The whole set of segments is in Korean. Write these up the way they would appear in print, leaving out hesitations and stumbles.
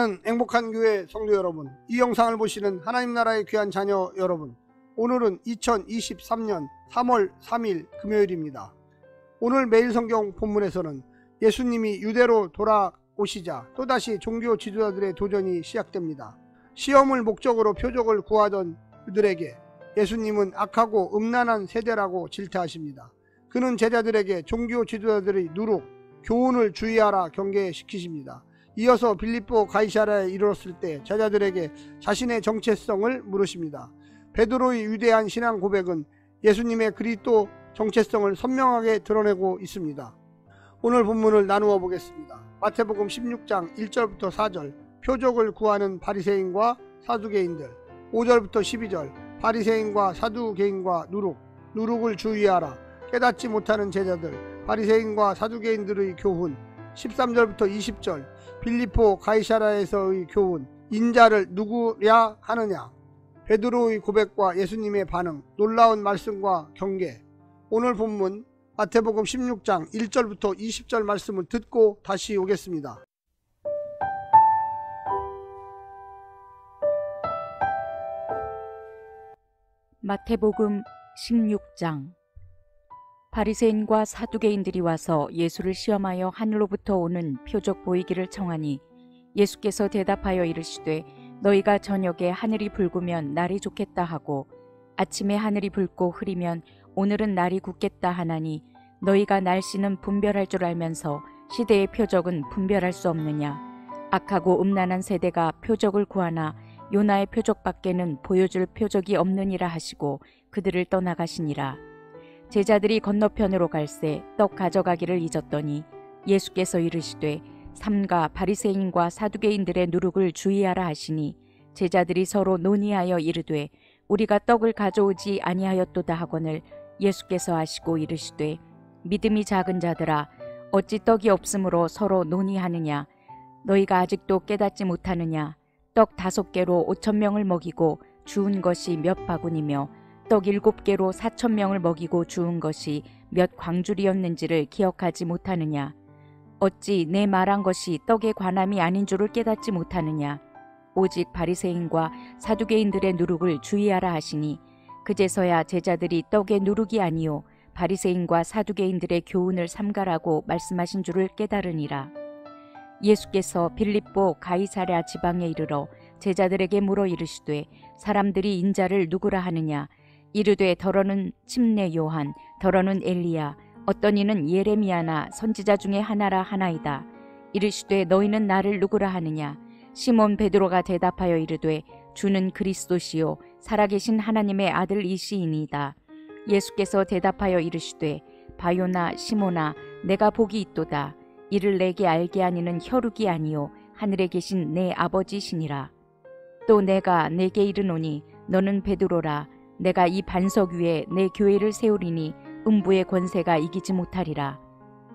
사랑하는 행복한 교회 성도 여러분, 이 영상을 보시는 하나님 나라의 귀한 자녀 여러분, 오늘은 2023년 3월 3일 금요일입니다. 오늘 매일 성경 본문에서는 예수님이 유대로 돌아오시자 또다시 종교 지도자들의 도전이 시작됩니다. 시험을 목적으로 표적을 구하던 그들에게 예수님은 악하고 음란한 세대라고 질타하십니다. 그는 제자들에게 종교 지도자들의 누룩, 교훈을 주의하라 경계시키십니다. 이어서 빌립보 가이사랴에 이르렀을 때 제자들에게 자신의 정체성을 물으십니다. 베드로의 위대한 신앙 고백은 예수님의 그리스도 정체성을 선명하게 드러내고 있습니다. 오늘 본문을 나누어 보겠습니다. 마태복음 16장 1절부터 4절, 표적을 구하는 바리새인과 사두개인들. 5절부터 12절, 바리새인과 사두개인과 누룩을 주의하라. 깨닫지 못하는 제자들, 바리새인과 사두개인들의 교훈. 13절부터 20절, 빌립보 가이사랴에서의 교훈. 인자를 누구랴 하느냐. 베드로의 고백과 예수님의 반응, 놀라운 말씀과 경계. 오늘 본문 마태복음 16장 1절부터 20절 말씀을 듣고 다시 오겠습니다. 마태복음 16장. 바리새인과 사두개인들이 와서 예수를 시험하여 하늘로부터 오는 표적 보이기를 청하니 예수께서 대답하여 이르시되 너희가 저녁에 하늘이 붉으면 날이 좋겠다 하고 아침에 하늘이 붉고 흐리면 오늘은 날이 굳겠다 하나니 너희가 날씨는 분별할 줄 알면서 시대의 표적은 분별할 수 없느냐. 악하고 음란한 세대가 표적을 구하나 요나의 표적밖에는 보여줄 표적이 없느니라 하시고 그들을 떠나가시니라. 제자들이 건너편으로 갈새 떡 가져가기를 잊었더니 예수께서 이르시되 삼가 바리새인과 사두개인들의 누룩을 주의하라 하시니 제자들이 서로 논의하여 이르되 우리가 떡을 가져오지 아니하였도다 하거늘 예수께서 하시고 이르시되 믿음이 작은 자들아 어찌 떡이 없으므로 서로 논의하느냐. 너희가 아직도 깨닫지 못하느냐. 떡 5개로 5,000명을 먹이고 주운 것이 몇 바구니며 떡 7개로 4,000명을 먹이고 주운 것이 몇 광줄이었는지를 기억하지 못하느냐. 어찌 내 말한 것이 떡의 관함이 아닌 줄을 깨닫지 못하느냐. 오직 바리새인과 사두개인들의 누룩을 주의하라 하시니 그제서야 제자들이 떡의 누룩이 아니요 바리새인과 사두개인들의 교훈을 삼가라고 말씀하신 줄을 깨달으니라. 예수께서 빌립보 가이사랴 지방에 이르러 제자들에게 물어 이르시되 사람들이 인자를 누구라 하느냐. 이르되 더러는 침례 요한, 더러는 엘리야, 어떤 이는 예레미야나 선지자 중에 하나라 하나이다. 이르시되 너희는 나를 누구라 하느냐. 시몬 베드로가 대답하여 이르되 주는 그리스도시요 살아계신 하나님의 아들이시이니이다. 예수께서 대답하여 이르시되 바요나 시몬아 내가 복이 있도다. 이를 내게 알게 하니는 혈육이 아니요 하늘에 계신 내 아버지시니라. 또 내가 내게 이르노니 너는 베드로라. 내가 이 반석 위에 내 교회를 세우리니 음부의 권세가 이기지 못하리라.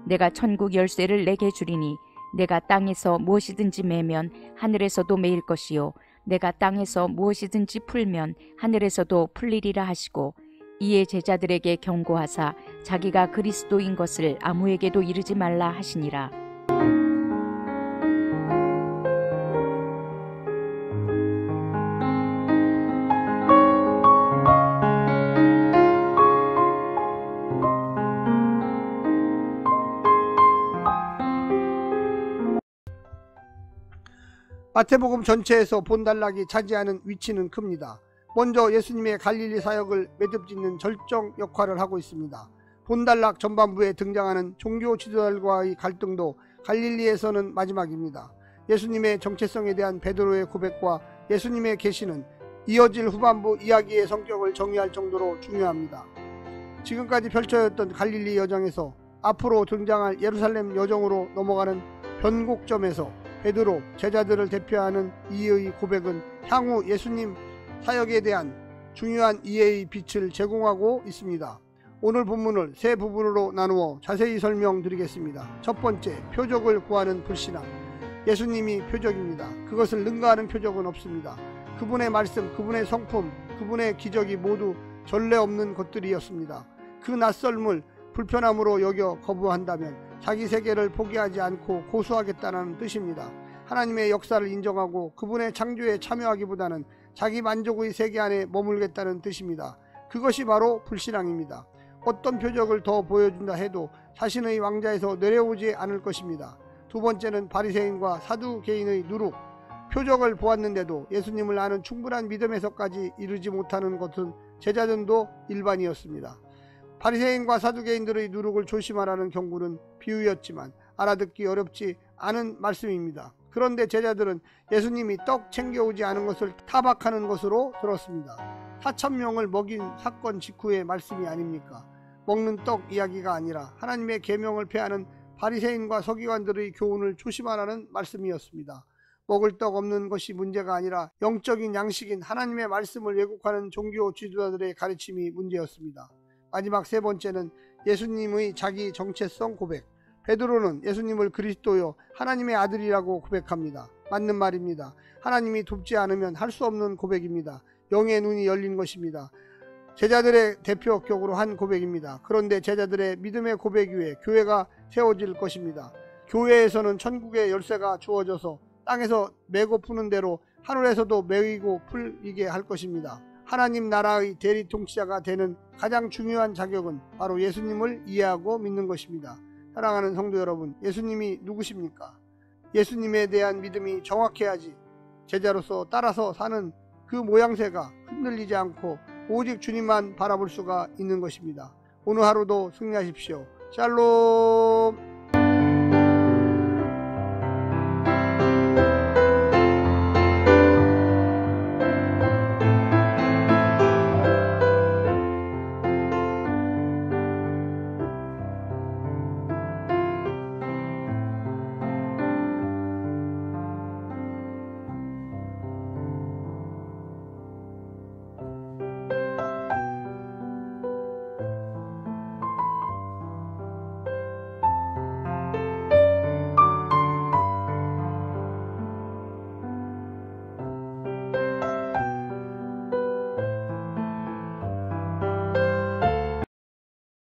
내가 천국 열쇠를 내게 주리니 내가 땅에서 무엇이든지 매면 하늘에서도 매일 것이요 내가 땅에서 무엇이든지 풀면 하늘에서도 풀리리라 하시고 이에 제자들에게 경고하사 자기가 그리스도인 것을 아무에게도 이르지 말라 하시니라. 마태복음 전체에서 본단락이 차지하는 위치는 큽니다. 먼저 예수님의 갈릴리 사역을 매듭짓는 절정 역할을 하고 있습니다. 본단락 전반부에 등장하는 종교 지도자들과의 갈등도 갈릴리에서는 마지막입니다. 예수님의 정체성에 대한 베드로의 고백과 예수님의 계시는 이어질 후반부 이야기의 성격을 정의할 정도로 중요합니다. 지금까지 펼쳐졌던 갈릴리 여정에서 앞으로 등장할 예루살렘 여정으로 넘어가는 변곡점에서 베드로, 제자들을 대표하는 이의 고백은 향후 예수님 사역에 대한 중요한 이해의 빛을 제공하고 있습니다. 오늘 본문을 세 부분으로 나누어 자세히 설명드리겠습니다. 첫 번째, 표적을 구하는 불신앙. 예수님이 표적입니다. 그것을 능가하는 표적은 없습니다. 그분의 말씀, 그분의 성품, 그분의 기적이 모두 전례 없는 것들이었습니다. 그 낯설음을 불편함으로 여겨 거부한다면 자기 세계를 포기하지 않고 고수하겠다는 뜻입니다. 하나님의 역사를 인정하고 그분의 창조에 참여하기보다는 자기 만족의 세계 안에 머물겠다는 뜻입니다. 그것이 바로 불신앙입니다. 어떤 표적을 더 보여준다 해도 자신의 왕자에서 내려오지 않을 것입니다. 두 번째는 바리새인과 사두개인의 누룩. 표적을 보았는데도 예수님을 아는 충분한 믿음에서까지 이르지 못하는 것은 제자들도 일반이었습니다. 바리새인과 사두개인들의 누룩을 조심하라는 경고는 비유였지만 알아듣기 어렵지 않은 말씀입니다. 그런데 제자들은 예수님이 떡 챙겨오지 않은 것을 타박하는 것으로 들었습니다. 4,000명을 먹인 사건 직후의 말씀이 아닙니까? 먹는 떡 이야기가 아니라 하나님의 계명을 폐하는 바리새인과 서기관들의 교훈을 조심하라는 말씀이었습니다. 먹을 떡 없는 것이 문제가 아니라 영적인 양식인 하나님의 말씀을 왜곡하는 종교 지도자들의 가르침이 문제였습니다. 마지막 세 번째는 예수님의 자기 정체성 고백. 베드로는 예수님을 그리스도요 하나님의 아들이라고 고백합니다. 맞는 말입니다. 하나님이 돕지 않으면 할 수 없는 고백입니다. 영의 눈이 열린 것입니다. 제자들의 대표격으로 한 고백입니다. 그런데 제자들의 믿음의 고백 위에 교회가 세워질 것입니다. 교회에서는 천국의 열쇠가 주어져서 땅에서 메고 푸는 대로 하늘에서도 메이고 풀리게 할 것입니다. 하나님 나라의 대리통치자가 되는 가장 중요한 자격은 바로 예수님을 이해하고 믿는 것입니다. 사랑하는 성도 여러분, 예수님이 누구십니까? 예수님에 대한 믿음이 정확해야지 제자로서 따라서 사는 그 모양새가 흔들리지 않고 오직 주님만 바라볼 수가 있는 것입니다. 오늘 하루도 승리하십시오. 샬롬.